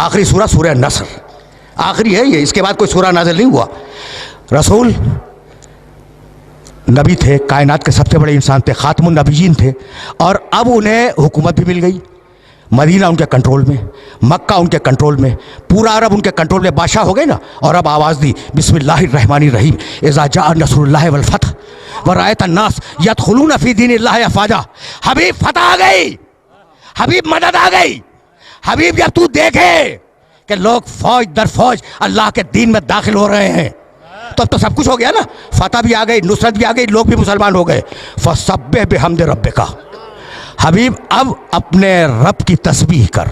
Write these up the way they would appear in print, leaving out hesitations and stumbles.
آخری سورہ سورہ نصر آخری ہے یہ، اس کے بعد کوئی سورہ نازل نہیں ہوا. رسول نبی تھے، کائنات کے سب سے بڑے انسان تھے، خاتم النبیین تھے، اور اب انہیں حکومت بھی مل گئی. مدینہ ان کے کنٹرول میں، مکہ ان کے کنٹرول میں، پورا عرب ان کے کنٹرول میں، بادشاہ ہو گئے نا. اور اب آواز دی بسم اللہ الرحمن الرحیم اذا جاء نصر اللہ والفتح ورأیت الناس یدخلون فی دین اللہ افواجا. حبیب فتح آ گئی، حبیب مدد آ گئی. حبیب جب تو دیکھے کہ لوگ فوج در فوج اللہ کے دین میں داخل ہو رہے ہیں تو اب تو سب کچھ ہو گیا نا. فتح بھی آ گئی، نصرت بھی آ گئی، لوگ بھی مسلمان ہو گئے. فسبح بحمد ربک. حبیب اب اپنے رب کی تسبیح کر،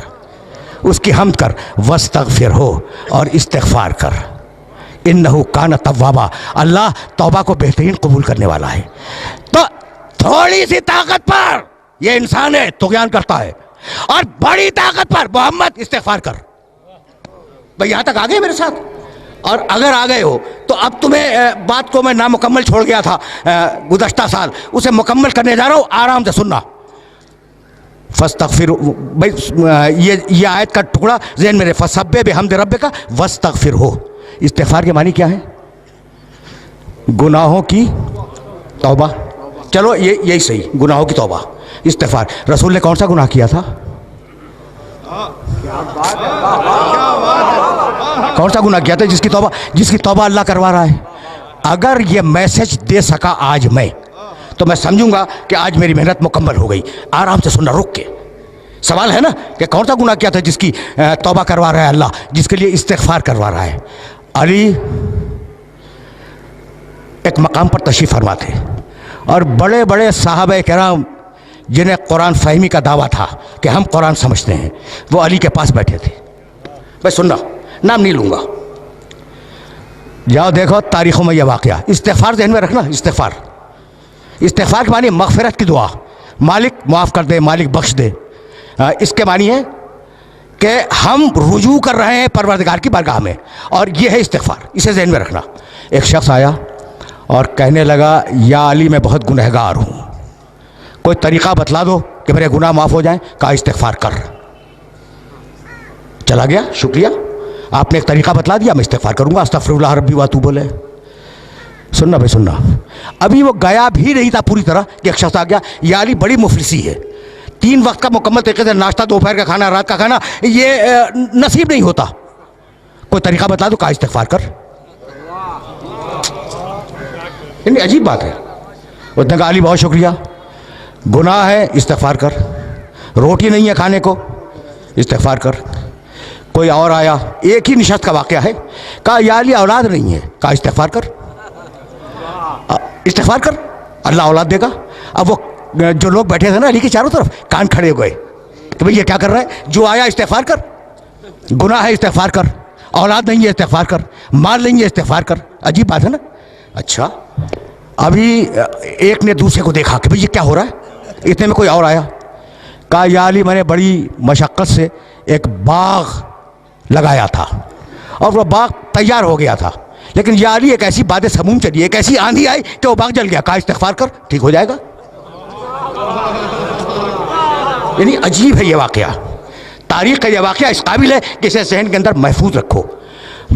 اس کی حمد کر، واستغفر ہو اور استغفار کر. انہو کان توابا. اللہ توبہ کو بہترین قبول کرنے والا ہے. تو تھوڑی سی طاقت پر یہ انسان ہے طغیان کرتا ہے، اور بڑی طاقت پر محمد استغفار کر. بھئی یہاں تک آ گئے میرے ساتھ؟ اور اگر آ گئے ہو تو اب تمہیں بات کو میں نامکمل چھوڑ گیا تھا گزشتہ سال، اسے مکمل کرنے جا رہا ہوں. آرام سے سننا. فاستغفر. بھائی یہ آیت کا ٹکڑا ذہن میں رہے. فسبح بحمد ربک واستغفر ہو. استغفار کے معنی کیا ہے؟ گناہوں کی توبہ. چلو یہی صحیح، گناہوں کی توبہ استغفار. رسول نے کون سا گناہ کیا تھا؟ کون سا گناہ کیا تھا جس کی توبہ اللہ کروا رہا ہے؟ اگر یہ میسج دے سکا آج میں تو میں سمجھوں گا کہ آج میری محنت مکمل ہو گئی. آرام سے سننا رک کے. سوال ہے نا کہ کون سا گناہ کیا تھا جس کی توبہ کروا رہا ہے اللہ، جس کے لیے استغفار کروا رہا ہے؟ علی ایک مقام پر تشریف فرما تھے، اور بڑے بڑے صحابہ کرام جنہیں قرآن فہمی کا دعویٰ تھا کہ ہم قرآن سمجھتے ہیں، وہ علی کے پاس بیٹھے تھے. بھائی سننا، نام نہیں لوں گا، جاؤ دیکھو تاریخوں میں یہ واقعہ. استغفار ذہن میں رکھنا. استغفار کے معنی مغفرت کی دعا. مالک معاف کر دے، مالک بخش دے. اس کے معنی ہے کہ ہم رجوع کر رہے ہیں پروردگار کی بارگاہ میں، اور یہ ہے استغفار. اسے ذہن میں رکھنا. ایک شخص آیا اور کہنے لگا یا علی میں بہت گنہگار ہوں، کوئی طریقہ بتلا دو کہ میرے گناہ معاف ہو جائیں. کہا استغفار کر. چلا گیا. شکریہ، آپ نے ایک طریقہ بتلا دیا، میں استغفار کروں گا. استغفر اللہ ربی واتوب الیہ. سننا بھائی سننا. ابھی وہ گیا بھی نہیں تھا پوری طرح کہ ایک شخص آ گیا یا علی بڑی مفلسی ہے، 3 وقت کا مکمل طریقے سے ناشتہ، دوپہر کا کھانا، رات کا کھانا یہ نصیب نہیں ہوتا، کوئی طریقہ بتلا دو. کہا استغفار کر. یعنی عجیب بات ہے. اس نے کہا علی بہت شکریہ، گناہ ہے استغفار کر. روٹی نہیں ہے کھانے کو استغفار کر. کوئی اور آیا، ایک ہی نشست کا واقعہ ہے. کہا یا علی اولاد نہیں ہے. کہا استغفار کر. استغفار کر، اللہ اولاد دے گا. اب وہ جو لوگ بیٹھے تھے نا علی کے چاروں طرف، کان کھڑے ہو گئے کہ بھئی یہ کیا کر رہا ہے؟ جو آیا استغفار کر، گناہ ہے استغفار کر، اولاد نہیں ہے استغفار کر، مال نہیں ہے استغفار کر. عجیب بات ہے نا. اچھا، ابھی ایک نے دوسرے کو دیکھا کہ بھئی یہ کیا ہو رہا ہے. اتنے میں کوئی اور آیا. کہا یا علی میں نے بڑی مشقت سے ایک باغ لگایا تھا اور وہ باغ تیار ہو گیا تھا، لیکن یا علی ایک ایسی باد سموم چلی، ایک ایسی آندھی آئی کہ وہ باغ جل گیا. کہا استغفار کر، ٹھیک ہو جائے گا. یعنی عجیب ہے یہ واقعہ. تاریخ کا یہ واقعہ اس قابل ہے کہ اسے ذہن کے اندر محفوظ رکھو.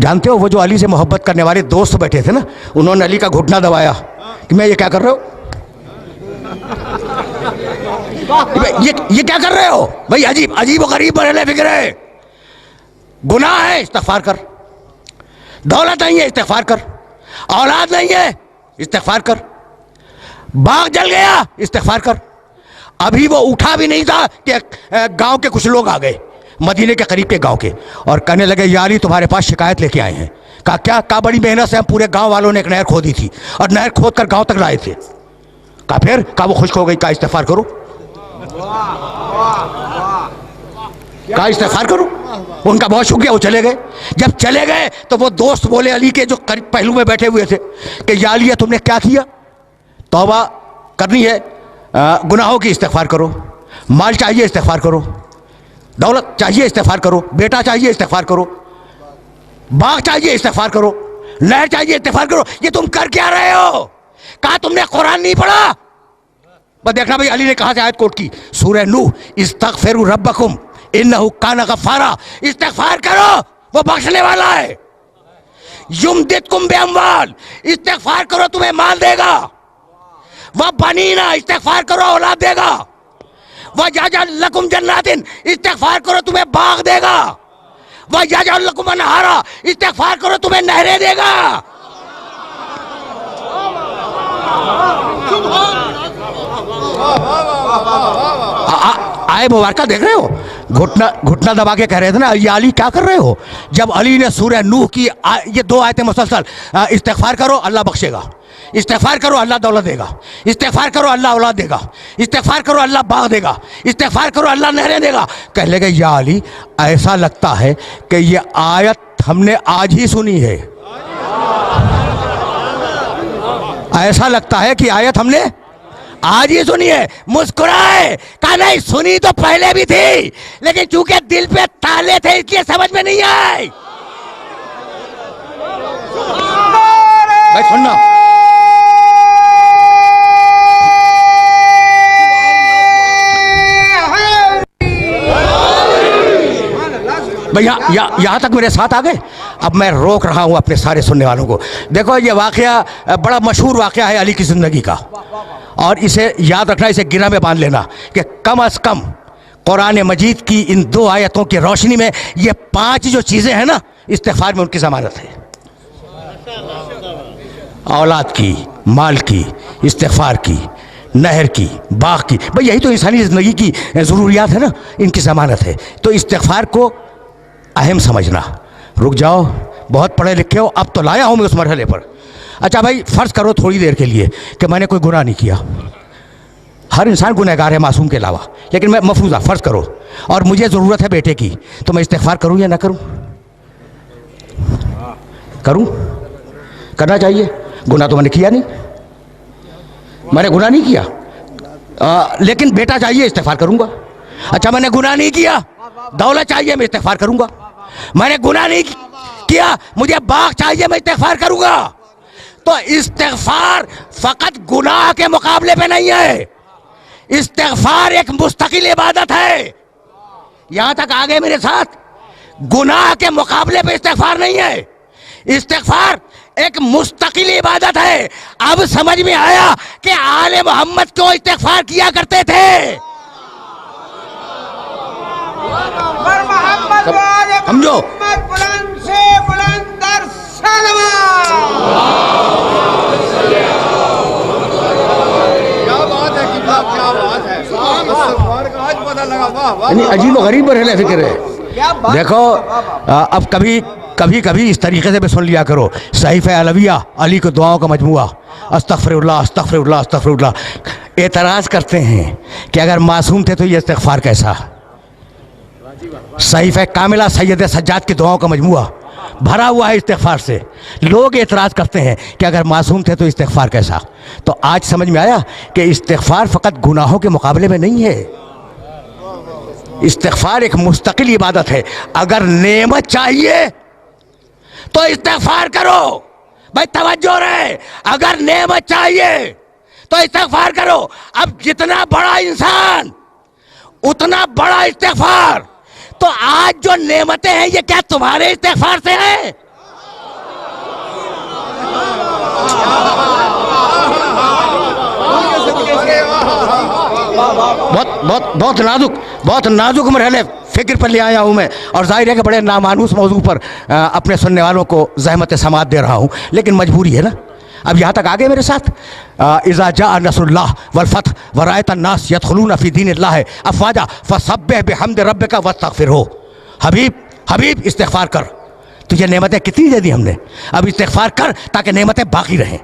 جانتے ہو وہ جو علی سے محبت کرنے والے دوست بیٹھے تھے نا، انہوں نے علی کا گھٹنا دبایا کہ میں یہ کیا کر رہے ہو، یہ کیا کر رہے ہو بھائی؟ عجیب و غریب بڑے فکر ہے. گناہ ہے استغفار کر، دولت نہیں ہے استغفار کر، اولاد نہیں ہے استغفار کر، باغ جل گیا استغفار کر. ابھی وہ اٹھا بھی نہیں تھا کہ گاؤں کے کچھ لوگ آ گئے، مدینے کے قریب کے گاؤں کے، اور کہنے لگے یا علی تمہارے پاس شکایت لے کے آئے ہیں. کہا کیا؟ کہا بڑی محنت سے ہم پورے گاؤں والوں نے ایک نہر کھودی تھی اور نہر کھود کر گاؤں تک لائے تھے. کہا پھر؟ کہا وہ خشک ہو گئی. کہا استغفار کرو. کہا استغفار کرو. ان کا بہت شکریہ. وہ چلے گئے. جب چلے گئے تو وہ دوست بولے علی کے جو قریب پہلو میں بیٹھے ہوئے تھے کہ یا علی تم نے کیا کیا؟ توبہ کرنی ہے، گناہوں کی استغفار کرو، مال چاہیے استغفار کرو، دولت چاہیے استغفار کرو، بیٹا چاہیے استغفار کرو، باغ چاہیے استغفار کرو، نہر چاہیے استغفار کرو. یہ تم کر کیا رہے ہو؟ کہا تم نے قرآن نہیں پڑھا؟ بس دیکھنا بھائی علی نے کہاں سے آیت کوٹ کی. سورہ نوح، استغفروا ربکم इन्नहु काना गफ्फारा, इस्तिग़फ़ार करो वो बख्शने वाला है। युमदिदकुम बिअम्वाल, इस्तिग़फ़ार करो तुम्हें माल देगा। वह बनीना, इस्तिग़फ़ार करो औलाद देगा। वह यजअल लकुम जन्नातिन, इस्तिग़फ़ार करो तुम्हें बाग देगा। वह यजअल लकुम अनहारा, इस्तिग़फ़ार करो तुम्हें नहरें देगा। आए मुबारका देख रहे हो, घुटना दबा के कह रहे थे ना, ये अली क्या कर रहे हो। जब अली ने सूरह नूह की ये 2 आयतें मुसलसल, इस्तिग़फ़ार करो अल्लाह बख्शेगा, इस्तिग़फ़ार करो अल्लाह दौलत देगा, इस्तिग़फ़ार करो अल्लाह औलाद देगा, इस्तिग़फ़ार करो अल्लाह बाग देगा, इस्तिग़फ़ार करो अल्लाह नहरें देगा। कह लगे या अली ऐसा लगता है कि ये आयत हमने आज ही सुनी है, ऐसा लगता है कि आयत हमने आज ही सुनी है। मुस्कुराए, कहा नहीं सुनी तो पहले भी थी, लेकिन चूंकि दिल पे ताले थे इसलिए समझ में नहीं आई। भाई सुनना, भैया यहाँ तक मेरे साथ आ गए। अब मैं रोक रहा हूँ अपने सारे सुनने वालों को। देखो ये वाक़या बड़ा मशहूर वाक़या है अली की ज़िंदगी का, और इसे याद रखना, इसे गिरा में बांध लेना कि कम अज़ कम कुरान मजीद की इन 2 आयतों की रोशनी में ये 5 जो चीज़ें हैं ना, इस्तिग़फ़ार में उनकी ज़मानत है। औलाद की, माल की, इस्तिग़फ़ार की, नहर की, बाग की, भाई यही तो इंसानी ज़िंदगी की ज़रूरियात है ना, इनकी ज़मानत है। तो इस्तिग़फ़ार को अहम समझना। रुक जाओ, बहुत पढ़े लिखे हो, अब तो लाया हूँ मैं उस मरहले पर। अच्छा भाई फ़र्ज़ करो थोड़ी देर के लिए कि मैंने कोई गुनाह नहीं किया। हर इंसान गुनहगार है मासूम के अलावा, लेकिन मैं मफरूज़ा फ़र्ज़ करो और मुझे ज़रूरत है बेटे की, तो मैं इस्तिग़फ़ार करूँ या ना करूँ? करूँ? करना चाहिए। गुनाह तो मैंने किया नहीं, मैंने गुनाह नहीं किया, लेकिन बेटा चाहिए, इस्तिग़फ़ार करूँगा। अच्छा मैंने गुनाह नहीं किया, दौलत चाहिए, मैं इस्तिग़फ़ार करूँगा। मैंने गुनाह नहीं किया, मुझे बाग चाहिए, मैं इस्तिग़फ़ार करूँगा। तो इस्तिग़फ़ार फ़कत गुनाह के मुकाबले पे नहीं है, इस्तिग़फ़ार एक मुस्तकिल इबादत है। यहां तक आ गए मेरे साथ? गुनाह के मुकाबले पे इस्तिग़फ़ार नहीं है, इस्तिग़फ़ार एक मुस्तकिल इबादत है। अब समझ में आया कि आले मोहम्मद क्यों इस्तिग़फ़ार किया करते थे। समझो, बुलंद से बुलंद तर अजीब गरीब रहने फिक्र है। देखो अब कभी कभी इस तरीके से भी सुन लिया करो, सहीफ़े अलविया, अली को दुआओं का मजमुआ, अस्तग़फ़िरुल्लाह अस्तग़फ़िरुल्लाह अस्तग़फ़िरुल्लाह। एतराज़ करते हैं कि अगर मासूम थे तो ये इस्तिग़फ़ार कैसा। सहीफ़े कामिला सैयद सज्जाद की दुआओं का मजमुआ भरा हुआ है इस्तिग़फ़ार से। लोग एतराज़ करते हैं कि अगर मासूम थे तो इस्तिग़फ़ार कैसा। तो आज समझ में आया कि इस्तिग़फ़ार फ़कत गुनाहों के मुकाबले में नहीं है, इस्तिग़फ़ार एक मुस्तकिल इबादत है। अगर नेमत चाहिए तो इस्तिग़फ़ार करो। भाई तवज्जो रहे, अगर नेमत चाहिए तो इस्तिग़फ़ार करो। अब जितना बड़ा इंसान उतना बड़ा इस्तिग़फ़ार। तो आज जो नेमतें हैं ये क्या तुम्हारे इस्तिग़फ़ार से हैं? बहुत नाजुक मरहले फिक्र पर ले आया हूँ मैं, और जाहिर है कि बड़े नामानूस मौजू पर अपने सुनने वालों को ज़हमत समात दे रहा हूँ, लेकिन मजबूरी है ना। अब यहाँ तक आ गए मेरे साथ। इज़ा जाअ नस्रुल्लाह वल फ़त्ह व रअयत अन्नास यदख़ुलून फ़ी दीनिल्लाह अफ़वाजा फ़सब्बिह बिहम्दि रब्बिका वस्तग़फ़िरहू। हबीब इस्तिग़फ़ार कर, तुझे नेमतें कितनी दे दी हमने, अब इस्तिग़फ़ार कर ताकि नेमतें बाकी रहें,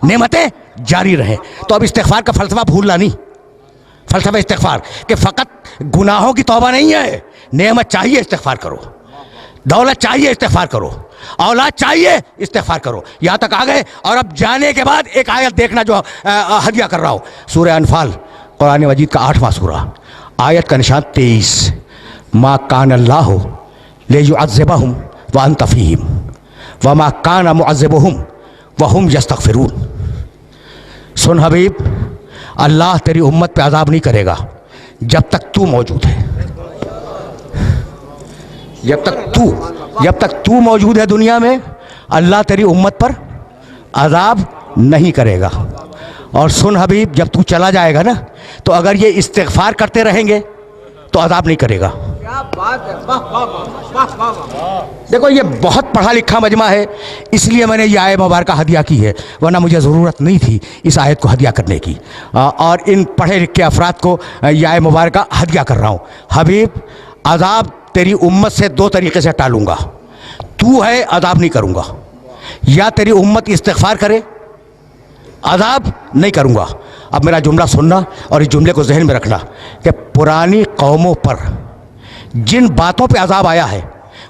नेमतें जारी रहें। तो अब इस्तिग़फ़ार का फ़लसफ़ा भूलना नहीं। फ़लसफ़ा इस्तिग़फ़ार कि फ़कत गुनाहों की तौबा नहीं है, नेमत चाहिए इस्तिग़फ़ार करो, दौलत चाहिए इस्तिग़फ़ार करो, औलाद चाहिए इस्तिग़फ़ार करो। यहाँ तक आ गए। और अब जाने के बाद एक आयत देखना जो हदिया कर रहा हूँ, सूरह अनफ़ाल कुरान मजीद का 8वां सूरा, आयत का निशान 23। मा कान अल्लाहु लियुअज़्ज़िबहुम व अंत फ़ीहिम व मा कान मुअज़्ज़िबुहुम व हुम यस्तग़फ़िरून। सुन हबीब, अल्लाह तेरी उम्मत पे अज़ाब नहीं करेगा जब तक तू मौजूद है। जब तक तू मौजूद है दुनिया में, अल्लाह तेरी उम्मत पर अजाब नहीं करेगा। और सुन हबीब, जब तू चला जाएगा ना, तो अगर ये इस्तिग़फ़ार करते रहेंगे तो अजाब नहीं करेगा। क्या बात है, वाह वाह वाह वाह वाह। देखो, ये बहुत पढ़ा लिखा मजमा है, इसलिए मैंने ये आयत मुबारका हदिया की है, वरना मुझे ज़रूरत नहीं थी इस आयत को हदिया करने की। और इन पढ़े लिखे अफराद को ये आयत मुबारका हदिया कर रहा हूँ। हबीब, अजाब तेरी उम्मत से दो तरीक़े से टालूँगा। तू है, अजाब नहीं करूँगा, या तेरी उम्मत इस्तिग़फ़ार करे, अजाब नहीं करूँगा। अब मेरा जुमला सुनना और इस जुमले को जहन में रखना कि पुरानी कौमों पर जिन बातों पे अजाब आया है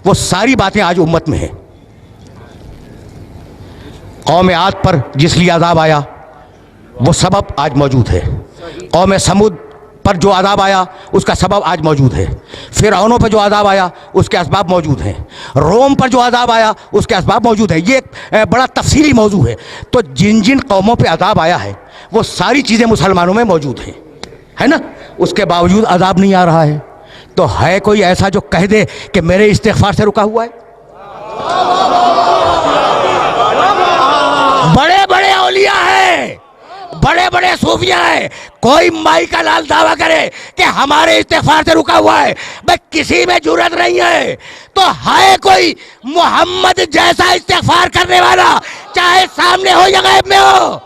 वो सारी बातें आज उम्मत में हैं। कौम आद पर जिस लिए अजाब आया वो सबब आज मौजूद है। कौम समूद पर जो अजाब आया उसका सबब आज मौजूद है। फ़िरऔनों पर जो अजाब आया उसके असबाब मौजूद हैं। रोम पर जो अजाब आया उसके असबाब मौजूद हैं। ये एक बड़ा तफसीली मौजू है। तो जिन जिन कौमों पे अजाब आया है वो सारी चीज़ें मुसलमानों में मौजूद हैं, है ना। उसके बावजूद अजाब नहीं आ रहा है। तो है कोई ऐसा जो कह दे कि मेरे इस्तिग़फ़ार से रुका हुआ है? बड़े बड़े औलिया हैं, बड़े बड़े सूफिया हैं, कोई माई का लाल दावा करे कि हमारे इस्तिग़फ़ार से रुका हुआ है, भाई किसी में जुर्रत नहीं है। तो है कोई मोहम्मद जैसा इस्तिग़फ़ार करने वाला, चाहे सामने हो या गैब में हो?